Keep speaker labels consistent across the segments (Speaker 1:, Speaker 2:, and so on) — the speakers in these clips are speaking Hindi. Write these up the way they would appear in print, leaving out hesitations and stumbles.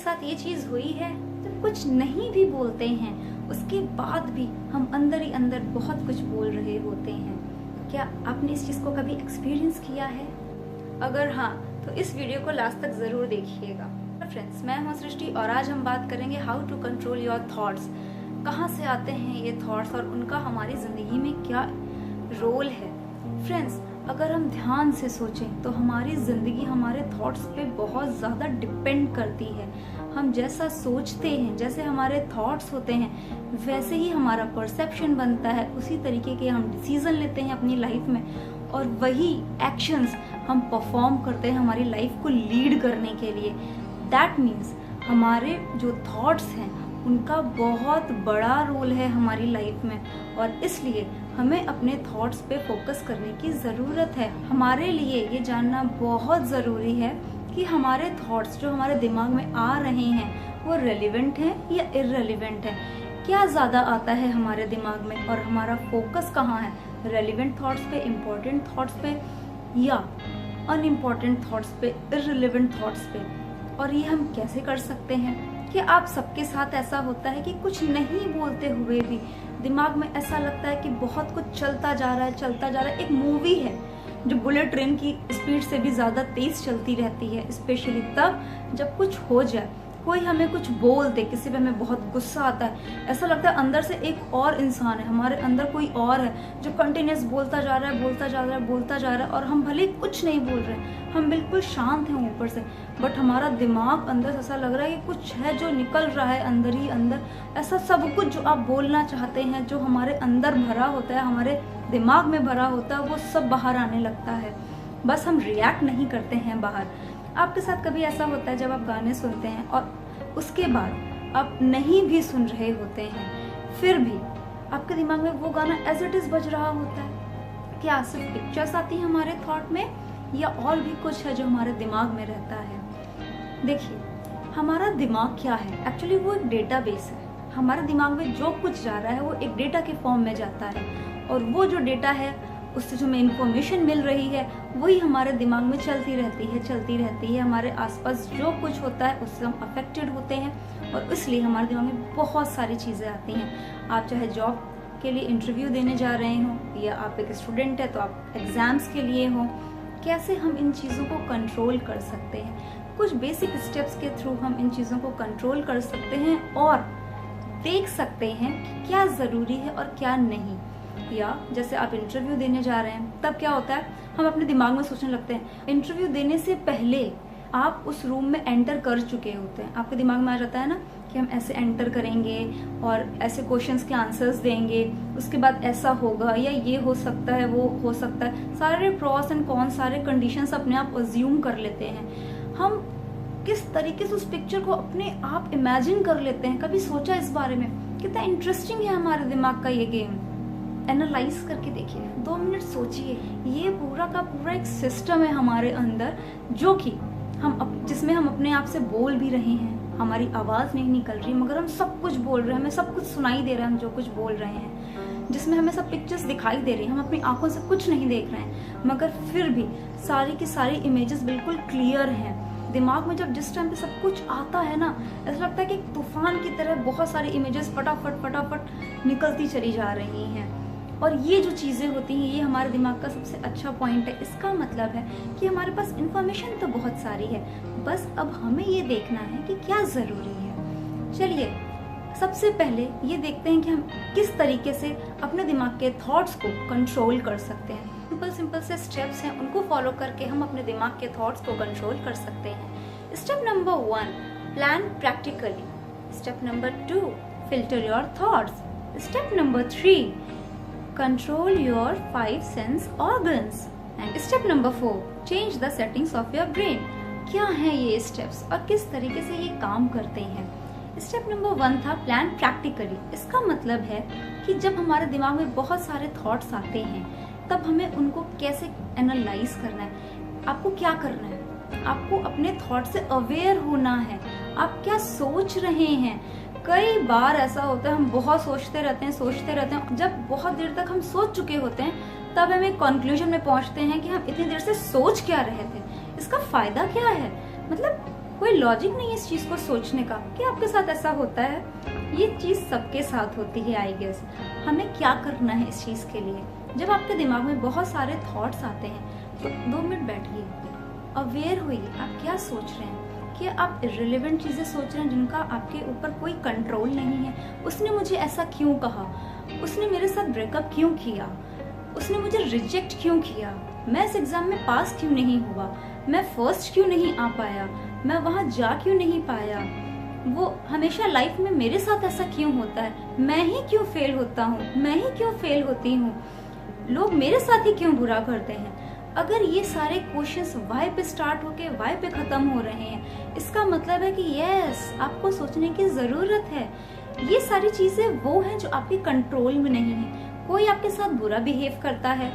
Speaker 1: साथ ये चीज हुई है, जब कुछ नहीं भी बोलते हैं उसके बाद भी हम अंदर ही अंदर बहुत कुछ बोल रहे होते हैं। क्या आपने इस चीज को कभी एक्सपीरियंस किया है? अगर हाँ तो इस वीडियो को लास्ट तक जरूर देखिएगा। फ्रेंड्स, मैं हूँ सृष्टि और आज हम बात करेंगे how to control your thoughts. कहाँ से आते हैं ये थॉट्स और उनका हमारी जिंदगी में क्या रोल है। फ्रेंड्स, अगर हम ध्यान से सोचें तो हमारी जिंदगी हमारे थॉट्स पे बहुत ज्यादा डिपेंड करती है। हम जैसा सोचते हैं, जैसे हमारे थॉट्स होते हैं, वैसे ही हमारा परसेप्शन बनता है। उसी तरीके के हम डिसीजन लेते हैं अपनी लाइफ में और वही एक्शंस हम परफॉर्म करते हैं हमारी लाइफ को लीड करने के लिए। दैट मीन्स हमारे जो थॉट्स हैं उनका बहुत बड़ा रोल है हमारी लाइफ में और इसलिए हमें अपने थॉट्स पे फोकस करने की ज़रूरत है। हमारे लिए ये जानना बहुत ज़रूरी है कि हमारे थॉट्स जो हमारे दिमाग में आ रहे हैं वो रेलिवेंट हैं या इररेलिवेंट है। क्या ज़्यादा आता है हमारे दिमाग में और हमारा फोकस कहाँ है, रेलिवेंट थॉट्स पे, इम्पोर्टेंट थॉट्स पे या अनइम्पॉर्टेंट थॉट्स पे, इररिलेवेंट थॉट्स पे। और ये हम कैसे कर सकते हैं? कि आप सबके साथ ऐसा होता है कि कुछ नहीं बोलते हुए भी दिमाग में ऐसा लगता है कि बहुत कुछ चलता जा रहा है। एक मूवी है जो बुलेट ट्रेन की स्पीड से भी ज्यादा तेज चलती रहती है, स्पेशली तब जब कुछ हो जाए, कोई हमें कुछ बोल दे, किसी पे हमें बहुत गुस्सा आता है, ऐसा लगता है अंदर से एक और इंसान है, हमारे अंदर कोई और है जो कंटिन्यूस बोलता जा रहा है और हम भले कुछ नहीं बोल रहे हैं, हम बिल्कुल शांत हैं ऊपर से, बट हमारा दिमाग अंदर से ऐसा लग रहा है कि कुछ है जो निकल रहा है अंदर ही अंदर। ऐसा सब कुछ जो आप बोलना चाहते हैं, जो हमारे अंदर भरा होता है, हमारे दिमाग में भरा होता है, वो सब बाहर आने लगता है। बस हम रिएक्ट नहीं करते हैं बाहर। आपके साथ कभी ऐसा होता है जब आप गाने सुनते हैं और उसके बाद आप नहीं भी सुन रहे होते हैं, फिर भी आपके दिमाग में वो गाना एज इट इज बज रहा होता है? क्या सिर्फ पिक्चर्स आती हैं हमारे थॉट में या और भी कुछ है जो हमारे दिमाग में रहता है? देखिए, हमारा दिमाग क्या है, एक्चुअली वो एक डेटाबेस है। हमारे दिमाग में जो कुछ जा रहा है वो एक डेटा के फॉर्म में जाता है और वो जो डेटा है उससे जो हमें इंफॉर्मेशन मिल रही है वही हमारे दिमाग में चलती रहती है। हमारे आसपास जो कुछ होता है उससे हम अफेक्टेड होते हैं और इसलिए हमारे दिमाग में बहुत सारी चीज़ें आती हैं। आप चाहे जॉब के लिए इंटरव्यू देने जा रहे हो या आप एक स्टूडेंट है तो आप एग्जाम्स के लिए हो, कैसे हम इन चीज़ों को कंट्रोल कर सकते हैं? कुछ बेसिक स्टेप्स के थ्रू हम इन चीज़ों को कंट्रोल कर सकते हैं और देख सकते हैं कि क्या ज़रूरी है और क्या नहीं। या जैसे आप इंटरव्यू देने जा रहे हैं, तब क्या होता है, हम अपने दिमाग में सोचने लगते हैं। इंटरव्यू देने से पहले आप उस रूम में एंटर कर चुके होते हैं, आपके दिमाग में आ जाता है ना कि हम ऐसे एंटर करेंगे और ऐसे क्वेश्चंस के आंसर्स देंगे, उसके बाद ऐसा होगा या ये हो सकता है, वो हो सकता है। सारे प्रॉस एंड कॉन, सारे कंडीशंस अपने आप अज्यूम कर लेते हैं। हम किस तरीके से उस पिक्चर को अपने आप इमेजिन कर लेते हैं। कभी सोचा इस बारे में? कितना इंटरेस्टिंग है हमारे दिमाग का ये गेम। एनालाइज करके देखिए, 2 मिनट सोचिए। ये पूरा का पूरा एक सिस्टम है हमारे अंदर जो कि जिसमें हम अपने आप से बोल भी रहे हैं, हमारी आवाज नहीं निकल रही मगर हम सब कुछ बोल रहे हैं, हमें सब कुछ सुनाई दे रहा है हम जो कुछ बोल रहे हैं, जिसमें हमें सब पिक्चर्स दिखाई दे रही हैं, हम अपनी आंखों से कुछ नहीं देख रहे हैं मगर फिर भी सारी की सारी इमेजेस बिल्कुल क्लियर हैं। दिमाग में जब जिस टाइम पे सब कुछ आता है ना, ऐसा लगता है कि एक तूफान की तरह बहुत सारी इमेजेस फटाफट निकलती चली जा रही हैं। और ये जो चीज़ें होती हैं ये हमारे दिमाग का सबसे अच्छा पॉइंट है। इसका मतलब है कि हमारे पास इंफॉर्मेशन तो बहुत सारी है, बस अब हमें ये देखना है कि क्या ज़रूरी है। चलिए सबसे पहले ये देखते हैं कि हम किस तरीके से अपने दिमाग के थॉट्स को कंट्रोल कर सकते हैं। सिंपल से स्टेप्स हैं, उनको फॉलो करके हम अपने दिमाग के थॉट्स को कंट्रोल कर सकते हैं। Step number 1, plan practically. Step number 2, filter your thoughts. Step number 3, control your 5 sense organs and step number 4, change the settings of your brain। क्या है ये स्टेप्स और किस तरीके से ये काम करते हैं? स्टेप नंबर 1 था प्लान प्रैक्टिकली। इसका मतलब है कि जब हमारे दिमाग में बहुत सारे थॉट्स आते हैं तब हमें उनको कैसे एनालाइज करना है। आपको क्या करना है? आपको अपने थॉट से अवेयर होना है, आप क्या सोच रहे हैं। कई बार ऐसा होता है हम बहुत सोचते रहते हैं, जब बहुत देर तक हम सोच चुके होते हैं तब हम एक कंक्लूजन में पहुंचते हैं कि हम इतनी देर से सोच क्या रहे थे, इसका फायदा क्या है। मतलब कोई लॉजिक नहीं है इस चीज को सोचने का कि आपके साथ ऐसा होता है। ये चीज सबके साथ होती है आई गेस। हमें क्या करना है इस चीज के लिए? जब आपके दिमाग में बहुत सारे थॉट्स आते हैं तो 2 मिनट बैठिए, अवेयर होइए आप क्या सोच रहे हैं। कि आप इर्रेलेवेंट चीजें सोच रहे हैं जिनका आपके ऊपर कोई कंट्रोल नहीं है। उसने मुझे ऐसा क्यों कहा, उसने मेरे साथ ब्रेकअप क्यों किया, उसने मुझे रिजेक्ट क्यों किया, मैं इस एग्जाम में पास क्यों नहीं हुआ, मैं फर्स्ट क्यों नहीं आ पाया, मैं वहां जा क्यों नहीं पाया, वो हमेशा लाइफ में मेरे साथ ऐसा क्यों होता है, मैं ही क्यों फेल होता हूँ, मैं ही क्यों फेल होती हूँ, लोग मेरे साथ ही क्यों बुरा करते हैं। अगर ये सारे क्वेश्चंस वाई पे स्टार्ट होके वाई पे खत्म हो रहे हैं, इसका मतलब है कि यस आपको सोचने की जरूरत है। ये सारी चीजें वो हैं जो आपके कंट्रोल में नहीं है। कोई आपके साथ बुरा बिहेव करता है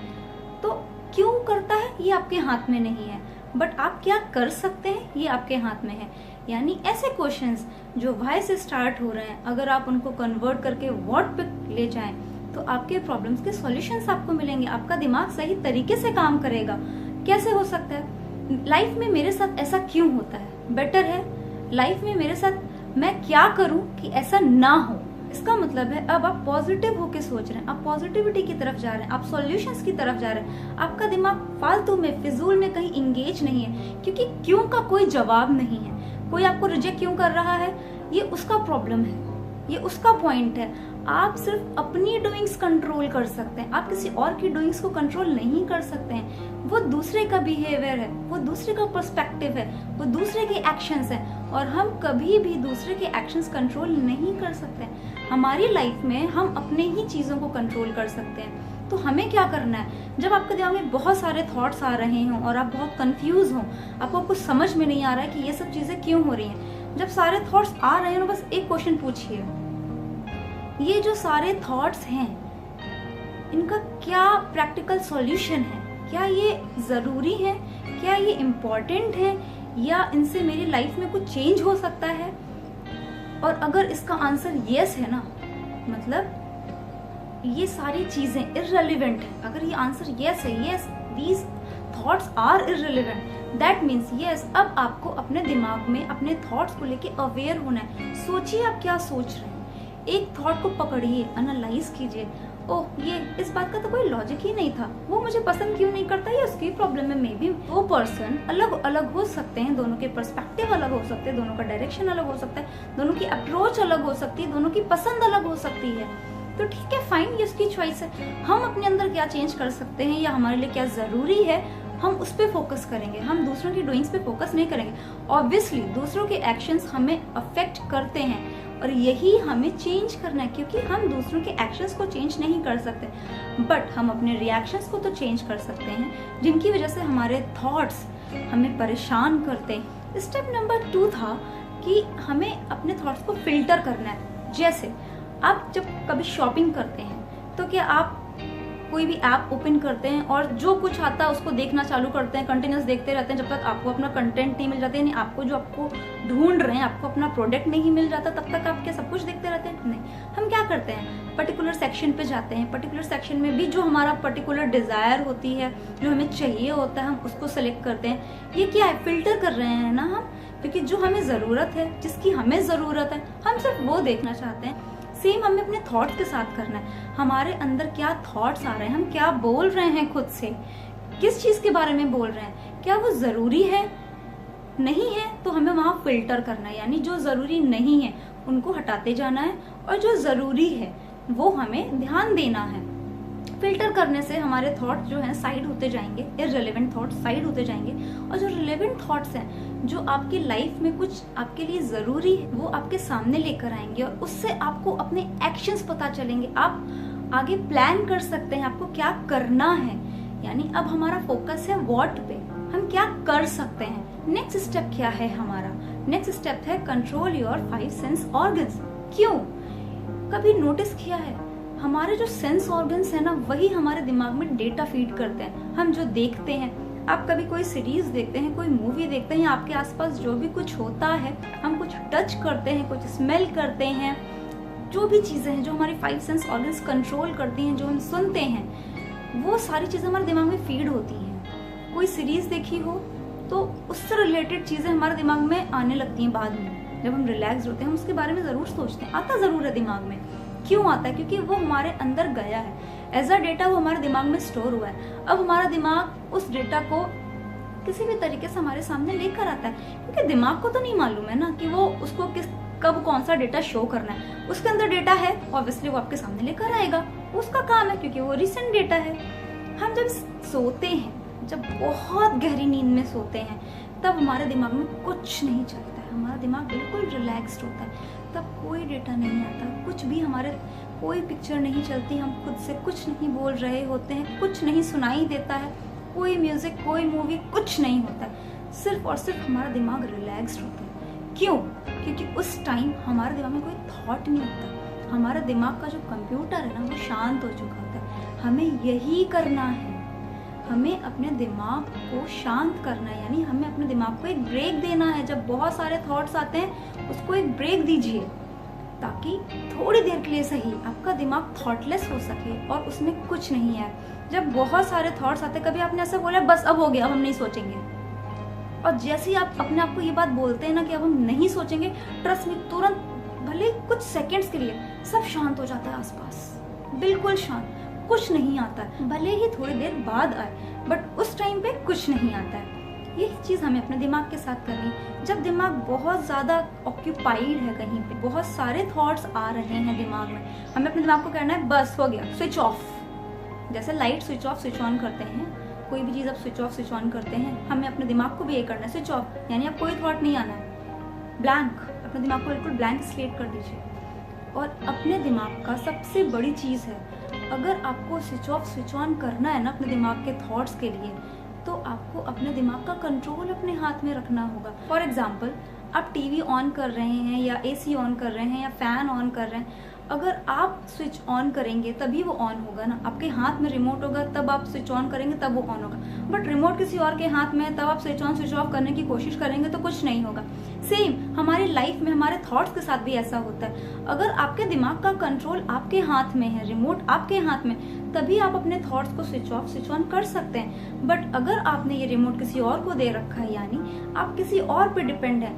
Speaker 1: तो क्यों करता है ये आपके हाथ में नहीं है, बट आप क्या कर सकते हैं ये आपके हाथ में है। यानी ऐसे क्वेश्चंस जो वाई से स्टार्ट हो रहे हैं, अगर आप उनको कन्वर्ट करके व्हाट पे ले जाएं तो आपके प्रॉब्लम्स के सॉल्यूशंस आपको मिलेंगे। आपका दिमाग सही तरीके से काम करेगा। कैसे हो सकता है? लाइफ में मेरे साथ ऐसा क्यों होता है, बेटर है लाइफ में मेरे साथ मैं क्या करूं कि ऐसा ना हो। इसका मतलब है अब आप पॉजिटिव होके सोच रहे हैं, आप पॉजिटिविटी की तरफ जा रहे हैं, आप सॉल्यूशंस की तरफ जा रहे हैं। आपका दिमाग फालतू में फिजूल में कहीं इंगेज नहीं है, क्योंकि क्यों का कोई जवाब नहीं है। कोई आपको रिजेक्ट क्यों कर रहा है ये उसका प्रॉब्लम है, ये उसका पॉइंट है। आप सिर्फ अपनी डूइंग्स कंट्रोल कर सकते हैं, आप किसी और की डूइंग्स को कंट्रोल नहीं कर सकते हैं। वो दूसरे का बिहेवियर है, वो दूसरे का पर्सपेक्टिव है, वो दूसरे के एक्शंस हैं, और हम कभी भी दूसरे के एक्शंस कंट्रोल नहीं कर सकते। हमारी लाइफ में हम अपने ही चीजों को कंट्रोल कर सकते हैं। तो हमें क्या करना है? जब आपके दिमाग में बहुत सारे थॉट्स आ रहे हों और आप बहुत कंफ्यूज हो, आपको कुछ समझ में नहीं आ रहा है कि ये सब चीजें क्यों हो रही हैं, जब सारे थॉट्स आ रहे हैं बस एक क्वेश्चन पूछिए, ये जो सारे थॉट्स हैं इनका क्या प्रैक्टिकल सॉल्यूशन है? क्या ये जरूरी है? क्या ये इम्पोर्टेंट है? या इनसे मेरी लाइफ में कुछ चेंज हो सकता है? और अगर इसका आंसर यस है ना, मतलब ये सारी चीजें इररिलेवेंट है। अगर ये आंसर यस है, yes these thoughts are irrelevant, that means yes अब आपको अपने दिमाग में अपने थॉट्स को लेके अवेयर होना है। सोचिए आप क्या सोच रहे हैं, एक थॉट को पकड़िए, एनालाइज कीजिए, ओह ये इस बात का तो कोई लॉजिक ही नहीं था, वो मुझे पसंद क्यों नहीं करता, ये उसकी प्रॉब्लम है। मे बी वो पर्सन अलग अलग हो सकते हैं, दोनों के पर्सपेक्टिव अलग हो सकते हैं, दोनों का डायरेक्शन अलग हो सकता है, दोनों की अप्रोच अलग हो सकती है, दोनों की पसंद अलग हो सकती है। तो ठीक है, फाइन, ये उसकी चॉइस है। हम अपने अंदर क्या चेंज कर सकते हैं या हमारे लिए क्या जरूरी है, हम उस पर फोकस करेंगे, हम दूसरों की डूइंग्स पे फोकस नहीं करेंगे। ऑब्वियसली दूसरों के एक्शंस हमें अफेक्ट करते हैं और यही हमें चेंज करना है, क्योंकि हम दूसरों के एक्शंस को चेंज नहीं कर सकते, बट हम अपने रिएक्शंस को तो चेंज कर सकते हैं, जिनकी वजह से हमारे थॉट्स हमें परेशान करते हैं। स्टेप नंबर 2 था कि हमें अपने थॉट्स को फिल्टर करना है। जैसे आप जब कभी शॉपिंग करते हैं तो क्या आप कोई भी ऐप ओपन करते हैं और जो कुछ आता है उसको देखना चालू करते हैं, कंटिन्यूस देखते रहते हैं जब तक आपको अपना कंटेंट नहीं मिल जाता, यानी आपको जो आपको ढूंढ रहे हैं, आपको अपना प्रोडक्ट नहीं मिल जाता, तब तक आप क्या सब कुछ देखते रहते हैं? नहीं, हम क्या करते हैं, पर्टिकुलर सेक्शन पे जाते हैं, पर्टिकुलर सेक्शन में भी जो हमारा पर्टिकुलर डिजायर होती है, जो हमें चाहिए होता है, हम उसको सेलेक्ट करते हैं। ये क्या है, फिल्टर कर रहे हैं ना हम, क्योंकि जो हमें जरूरत है, जिसकी हमें जरूरत है, हम सिर्फ वो देखना चाहते हैं। सेम हमें अपने थॉट्स के साथ करना है। हमारे अंदर क्या थॉट्स आ रहे हैं, हम क्या बोल रहे हैं खुद से, किस चीज के बारे में बोल रहे हैं, क्या वो जरूरी है, नहीं है तो हमें वहां फिल्टर करना है, यानी जो जरूरी नहीं है उनको हटाते जाना है और जो जरूरी है वो हमें ध्यान देना है। फिल्टर करने से हमारे थॉट जो हैं साइड होते जाएंगे, इररिलेवेंट थॉट्स साइड होते जाएंगे, और जो रिलेवेंट थॉट्स हैं जो आपकी लाइफ में कुछ आपके लिए जरूरी है वो आपके सामने लेकर आएंगे, और उससे आपको अपने एक्शंस पता चलेंगे, आप आगे प्लान कर सकते हैं आपको क्या करना है। यानी अब हमारा फोकस है व्हाट पे, हम क्या कर सकते हैं। नेक्स्ट स्टेप क्या है हमारा? नेक्स्ट स्टेप है कंट्रोल योर 5 सेंस ऑर्गन्स। क्यों? कभी नोटिस किया है, हमारे जो सेंस ऑर्गन्स है ना, वही हमारे दिमाग में डेटा फीड करते हैं। हम जो देखते हैं, आप कभी कोई सीरीज देखते हैं, कोई मूवी देखते हैं, या आपके आसपास जो भी कुछ होता है, हम कुछ टच करते हैं, कुछ स्मेल करते हैं, जो भी चीजें हैं जो हमारी 5 सेंस ऑर्गन्स कंट्रोल करती हैं, जो हम सुनते हैं, वो सारी चीजें हमारे दिमाग में फीड होती हैं। कोई सीरीज देखी हो, तो उससे रिलेटेड चीजें हमारे दिमाग में आने लगती हैं बाद में। जब हम रिलैक्स होते हैं हम उसके बारे में जरूर सोचते हैं, आता जरूर है दिमाग में। क्यों आता है? क्योंकि वो हमारे अंदर गया है, एज अ डेटा वो हमारे दिमाग में स्टोर हुआ है। अब हमारा दिमाग उस डेटा को किसी भी तरीके से हमारे सामने लेकर आता है, क्योंकि दिमाग को तो नहीं मालूम है ना कि वो उसको कब कौन सा डेटा शो करना है। उसके अंदर डेटा है, ऑब्वियसली वो आपके सामने लेकर आएगा, उसका काम है, क्योंकि वो रिसेंट डेटा है। हम जब सोते हैं, जब बहुत गहरी नींद में सोते हैं, तब हमारे दिमाग में कुछ नहीं चलता है, हमारा दिमाग बिल्कुल रिलैक्स्ड होता है। तब कोई डेटा नहीं आता, कुछ भी हमारे कोई पिक्चर नहीं चलती, हम खुद से कुछ नहीं बोल रहे होते हैं, कुछ नहीं सुनाई देता है, कोई म्यूजिक, कोई मूवी, कुछ नहीं होता है। सिर्फ और सिर्फ हमारा दिमाग रिलैक्स्ड होता है। क्यों? क्योंकि उस टाइम हमारे दिमाग में कोई थॉट नहीं होता, हमारा दिमाग का जो कंप्यूटर है ना वो शांत हो चुका होता है। हमें यही करना है, हमें अपने दिमाग को शांत करना है, यानी हमें अपने दिमाग को एक ब्रेक देना है। जब बहुत सारे थॉट्स आते हैं उसको एक ब्रेक दीजिए, ताकि थोड़ी देर के लिए सही आपका दिमाग थॉटलेस हो सके और उसमें कुछ नहीं है। जब बहुत सारे थॉट्स आते, कभी आपने ऐसा बोला बस अब हो गया, अब हम नहीं सोचेंगे, और जैसे ही आप अपने आप को ये बात बोलते हैं ना कि अब हम नहीं सोचेंगे, ट्रस्ट में तुरंत भले कुछ सेकंड्स के लिए सब शांत हो जाता है, आसपास बिल्कुल शांत, कुछ नहीं आता है। भले ही थोड़ी देर बाद आए, बट उस टाइम पे कुछ नहीं आता है। ये चीज हमें अपने दिमाग के साथ करनी है। जब दिमाग बहुत ज्यादा ऑक्यूपाइड है, कहीं पे बहुत सारे थॉट्स आ रहे हैं दिमाग में, हमें अपने दिमाग को कहना है बस हो गया, स्विच ऑफ। जैसे light switch off switch on करते हैं, कोई भी चीज आप स्विच ऑफ स्विच ऑन करते हैं, हमें अपने दिमाग को भी ये करना है स्विच ऑफ, यानी अब कोई थॉट नहीं आना है, ब्लैंक। अपने दिमाग को बिल्कुल ब्लैंक स्लेट कर दीजिए। और अपने दिमाग का सबसे बड़ी चीज है, अगर आपको स्विच ऑफ स्विच ऑन करना है ना अपने दिमाग के थॉट्स के लिए, तो आपको अपने दिमाग का कंट्रोल अपने हाथ में रखना होगा। फॉर एग्जाम्पल, आप टीवी ऑन कर रहे हैं या एसी ऑन कर रहे हैं या फैन ऑन कर रहे हैं, अगर आप स्विच ऑन करेंगे तभी वो ऑन होगा ना। आपके हाथ में रिमोट होगा, तब आप स्विच ऑन करेंगे तब वो ऑन होगा, बट रिमोट किसी और के हाथ में है, तब आप स्विच ऑन स्विच ऑफ करने की कोशिश करेंगे तो कुछ नहीं होगा। सेम हमारी लाइफ में हमारे थॉट्स के साथ भी ऐसा होता है। अगर आपके दिमाग का कंट्रोल आपके हाथ में है, रिमोट आपके हाथ में, तभी आप अपने थॉट्स को स्विच ऑफ स्विच ऑन कर सकते हैं। बट अगर आपने ये रिमोट किसी और को दे रखा है, यानी आप किसी और पे डिपेंड है,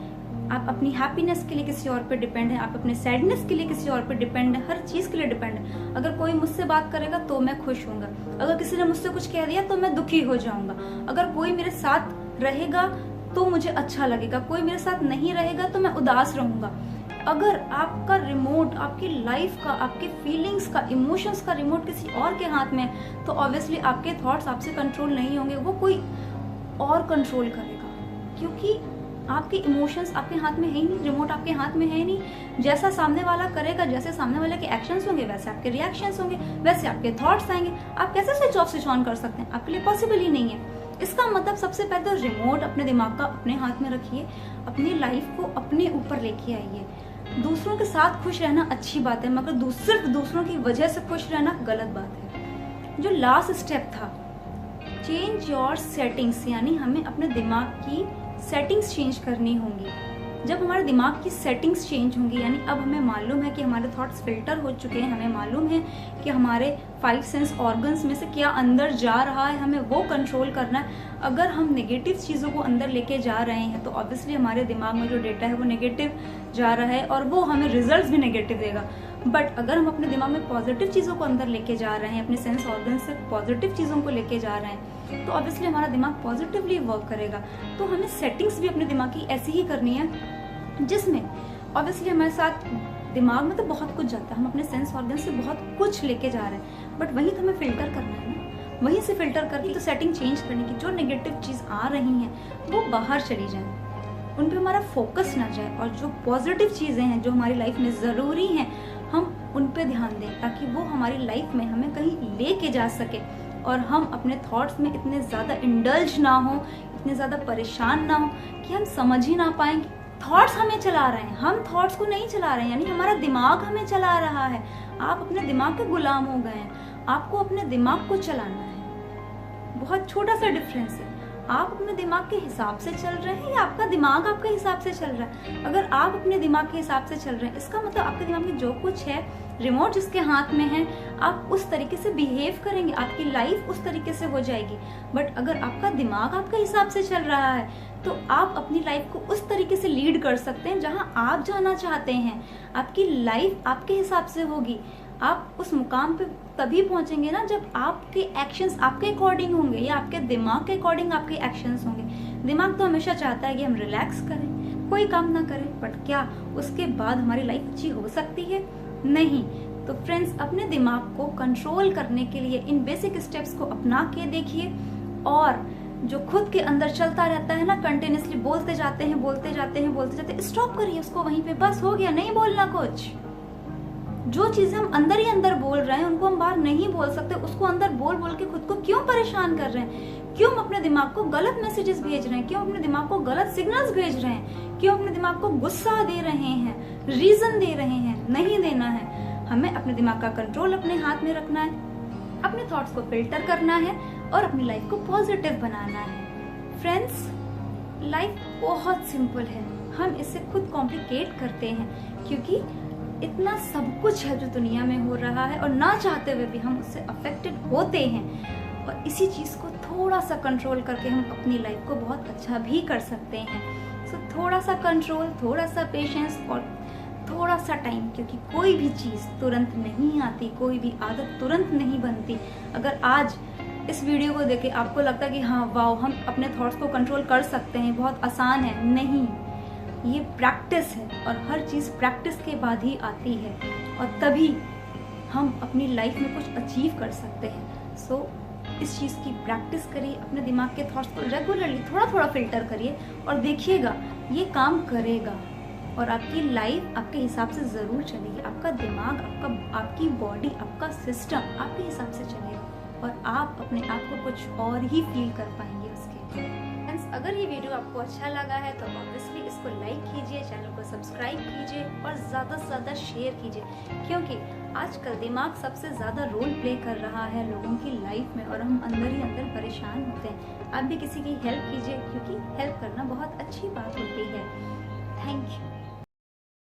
Speaker 1: आप अपनी हैप्पीनेस के लिए किसी और पे डिपेंड है, आप अपने सैडनेस के लिए किसी और पे डिपेंड है, हर चीज के लिए डिपेंड है। अगर कोई मुझसे बात करेगा तो मैं खुश होऊंगा, अगर किसी ने मुझसे कुछ कह दिया तो मैं दुखी हो जाऊंगा, अगर कोई मेरे साथ रहेगा तो मुझे अच्छा लगेगा, कोई मेरे साथ नहीं रहेगा तो मैं उदास रहूंगा। अगर आपका रिमोट, आपकी लाइफ का, आपके फीलिंग्स का, इमोशंस का रिमोट किसी और के हाथ में है, तो ऑब्वियसली आपके थॉट्स आपसे कंट्रोल नहीं होंगे, वो कोई और कंट्रोल करेगा। क्योंकि आपके इमोशंस आपके हाथ में है ही नहीं, रिमोट आपके हाथ में है ही नहीं। जैसा सामने वाला करेगा, जैसे सामने वाले के एक्शंस होंगे, वैसे आपके रिएक्शंस होंगे, वैसे आपके थॉट्स आएंगे। आप कैसे स्विच ऑफ स्विच ऑन कर सकते हैं? आपके लिए पॉसिबल ही नहीं है। इसका मतलब सबसे पहले तो रिमोट अपने दिमाग का अपने हाथ में रखिए, अपनी लाइफ को अपने ऊपर लेके आइए। दूसरों के साथ खुश रहना अच्छी बात है, मगर सिर्फ दूसरों की वजह से खुश रहना गलत बात है। जो लास्ट स्टेप था, चेंज योर सेटिंग्स, यानी हमें अपने दिमाग की सेटिंग्स चेंज करनी होंगी। जब हमारे दिमाग की सेटिंग्स चेंज होंगी, यानी अब हमें मालूम है कि हमारे थॉट्स फिल्टर हो चुके हैं, हमें मालूम है कि हमारे 5 सेंस ऑर्गन्स में से क्या अंदर जा रहा है, हमें वो कंट्रोल करना है। अगर हम नेगेटिव चीज़ों को अंदर लेके जा रहे हैं तो ऑब्वियसली हमारे दिमाग में जो डेटा है वो नेगेटिव जा रहा है और वो हमें रिजल्ट्स भी नेगेटिव देगा। बट अगर हम अपने दिमाग में पॉजिटिव चीज़ों को अंदर लेके जा रहे हैं, अपने सेंस ऑर्गन से पॉजिटिव चीज़ों को लेके जा रहे हैं, तो ऑब्वियसली हमारा दिमाग पॉजिटिवली वर्क करेगा। तो हमें सेटिंग्स भी अपने दिमाग की ऐसी ही करनी है, जिसमें ऑब्वियसली हमारे साथ दिमाग में तो बहुत कुछ जाता है, हम अपने सेंस ऑर्गन से बहुत कुछ लेके जा रहे हैं, बट वही तो हमें फिल्टर करना है ना। वहीं से फिल्टर करके तो सेटिंग चेंज करने की, जो नेगेटिव चीज़ आ रही हैं वो बाहर चली जाए, उन पे हमारा फोकस ना जाए, और जो पॉजिटिव चीज़ें हैं जो हमारी लाइफ में ज़रूरी हैं हम उन पे ध्यान दें, ताकि वो हमारी लाइफ में हमें कहीं लेके जा सके और हम अपने थॉट्स में इतने ज़्यादा इंडल्ज ना हो, इतने ज़्यादा परेशान ना हो कि हम समझ ही ना पाएं थॉट्स हमें चला रहे हैं, हम थॉट्स को नहीं चला रहे हैं, यानी हमारा दिमाग हमें चला रहा है। आप अपने दिमाग के गुलाम हो गए हैं, आपको अपने दिमाग को चलाना है। बहुत छोटा सा डिफरेंस है, आप अपने दिमाग के हिसाब से चल रहे हैं या आपका दिमाग आपके हिसाब से चल रहा है? अगर आप अपने दिमाग के हिसाब से चल रहे हैं, इसका मतलब आपके दिमाग में जो कुछ है, रिमोट जिसके हाथ में है, आप उस तरीके से बिहेव करेंगे, आपकी लाइफ उस तरीके से हो जाएगी। बट अगर आपका दिमाग आपके हिसाब से चल रहा है तो आप अपनी लाइफ को उस तरीके से लीड कर सकते हैं जहां आप जाना चाहते हैं। आपकी लाइफ आपके हिसाब से होगी। आप उस मुकाम पे तभी पहुंचेंगे ना जब आपके एक्शंस आपके अकॉर्डिंग होंगे या आपके दिमाग के अकॉर्डिंग आपके एक्शंस होंगे। दिमाग तो हमेशा चाहता है कि हम रिलैक्स करें, कोई काम ना करें, बट क्या उसके बाद हमारी लाइफ अच्छी हो सकती है? नहीं। तो फ्रेंड्स, अपने दिमाग को कंट्रोल करने के लिए इन बेसिक स्टेप्स को अपना के देखिए, और जो खुद के अंदर चलता रहता है ना, कंटिन्यूसली बोलते जाते हैं, स्टॉप करिए उसको वहीं पे। बस हो गया, नहीं बोलना कुछ। जो चीजें हम अंदर ही अंदर बोल रहे हैं उनको हम बाहर नहीं बोल सकते, उसको अंदर बोल बोल के खुद को क्यों परेशान कर रहे हैं? क्यों हम अपने दिमाग को गलत मैसेजेस भेज रहे हैं? क्यों अपने दिमाग को गलत सिग्नल्स भेज रहे हैं? क्यों अपने दिमाग को गुस्सा दे रहे हैं, रीजन दे रहे हैं? नहीं देना है। हमें अपने दिमाग का कंट्रोल अपने हाथ में रखना है, अपने थॉट्स को फिल्टर करना है और अपनी लाइफ को पॉजिटिव बनाना है। फ्रेंड्स, लाइफ बहुत सिंपल है, हम इससे खुद कॉम्प्लिकेट करते हैं क्योंकि इतना सब कुछ है जो दुनिया में हो रहा है और ना चाहते हुए भी हम उससे अफेक्टेड होते हैं। और इसी चीज को थोड़ा सा कंट्रोल करके हम अपनी लाइफ को बहुत अच्छा भी कर सकते हैं। सो थोड़ा सा कंट्रोल, थोड़ा सा पेशेंस और थोड़ा सा टाइम, क्योंकि कोई भी चीज तुरंत नहीं आती, कोई भी आदत तुरंत नहीं बनती। अगर आज इस वीडियो को देखे आपको लगता है कि हाँ वाओ, हम अपने थॉट्स को कंट्रोल कर सकते हैं, बहुत आसान है, नहीं, ये प्रैक्टिस है और हर चीज प्रैक्टिस के बाद ही आती है और तभी हम अपनी लाइफ में कुछ अचीव कर सकते हैं। सो इस चीज की प्रैक्टिस करिए, अपने दिमाग के थॉट्स को रेगुलरली थोड़ा थोड़ा फिल्टर करिए और देखिएगा ये काम करेगा और आपकी लाइफ आपके हिसाब से जरूर चलेगी। आपका दिमाग, आपकी बॉडी, आपका सिस्टम आपके हिसाब से चलेगा और आप अपने आप को कुछ और ही फील कर पाएंगे उसके। फ्रेंड्स, अगर ये वीडियो आपको अच्छा लगा है तो ऑब्वियसली इसको लाइक कीजिए, चैनल को सब्सक्राइब कीजिए और ज़्यादा से ज़्यादा शेयर कीजिए, क्योंकि आजकल दिमाग सबसे ज़्यादा रोल प्ले कर रहा है लोगों की लाइफ में और हम अंदर ही अंदर परेशान होते हैं। आप भी किसी की हेल्प कीजिए, क्योंकि हेल्प करना बहुत अच्छी बात होती है। Thank you.